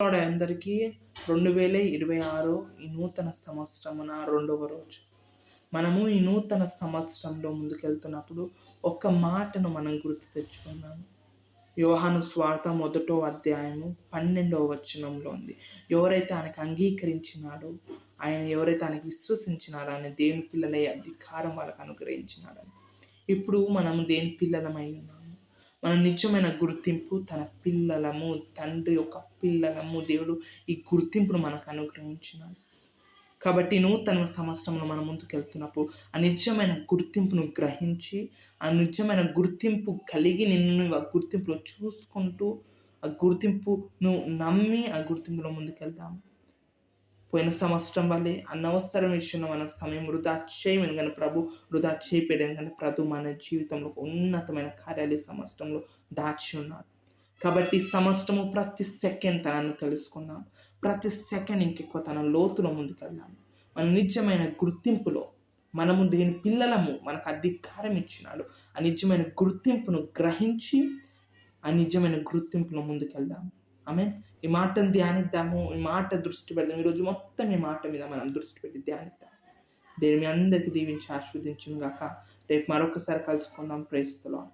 అందరికీ 2026 ఈ నూతన సంవత్సరమున 2వ రోజు. మనము ఈ నూతన సంవత్సరంలో ముందుకెళ్తున్నప్పుడు ఒక మాటను మనం గుర్తు తెచ్చుకున్నాము. యోహాను స్వార్త 1వ అధ్యాయము 12వ వచనంలో ఉంది. ఎవరైతే ఆయనకు అంగీకరించినాడో, ఎవరైతే ఆయనకు విశ్వసించినారో ఆయన దేవుని పిల్లలే అధికారం వాళ్ళకు అనుగ్రహించినాడని. ఇప్పుడు మనము దేవుని పిల్లలమై ఉన్నాము. మన నిజమైన గుర్తింపు తన పిల్లలము, తండ్రి యొక్క పిల్లలము. దేవుడు ఈ గుర్తింపును మనకు అనుగ్రహించినాడు. కాబట్టి నూతన సంవత్సరంలో మనం ముందుకెళ్తున్నప్పుడు ఆ నిజమైన గుర్తింపును గ్రహించి, ఆ నిజమైన గుర్తింపు కలిగి నిన్ను ఆ గుర్తింపులో చూసుకుంటూ, ఆ గుర్తింపును నమ్మి ఆ గుర్తింపులో ముందుకెళ్తాము. పోయిన సంవత్సరం వల్లే అనవసర విషయంలో మన సమయం వృధా చేయము. ఎందుకంటే ప్రభు వృధా చేయలేడు. ఎందుకంటే ప్రభు మన జీవితంలో ఉన్నతమైన కార్యాలు ఈ సంవత్సరంలో దాచి ఉన్నాడు. కాబట్టి ఈ సంవత్సరము ప్రతి సెకండ్ తనను తెలుసుకున్నాం. ప్రతి సెకండ్ ఇంకెక్కువ తన లోతులో ముందుకెళ్ళాము. మన నిజమైన గుర్తింపులో మనము దేని పిల్లలము, మనకు అధికారం ఇచ్చినాడు. ఆ నిజమైన గుర్తింపును గ్రహించి ఆ నిజమైన గుర్తింపులో ముందుకెళ్దాము. ఆమేన్. ఈ మాటను ధ్యానిద్దాము. ఈ మాట దృష్టి పెడదాం. ఈరోజు మొత్తం ఈ మాట మీద మనం దృష్టి పెట్టి ధ్యానిద్దాం. దేవుని మీ అందరికీ దీవించి ఆశీర్వదించును గాక. రేపు మరొకసారి కలుసుకుందాం. Praise the lord.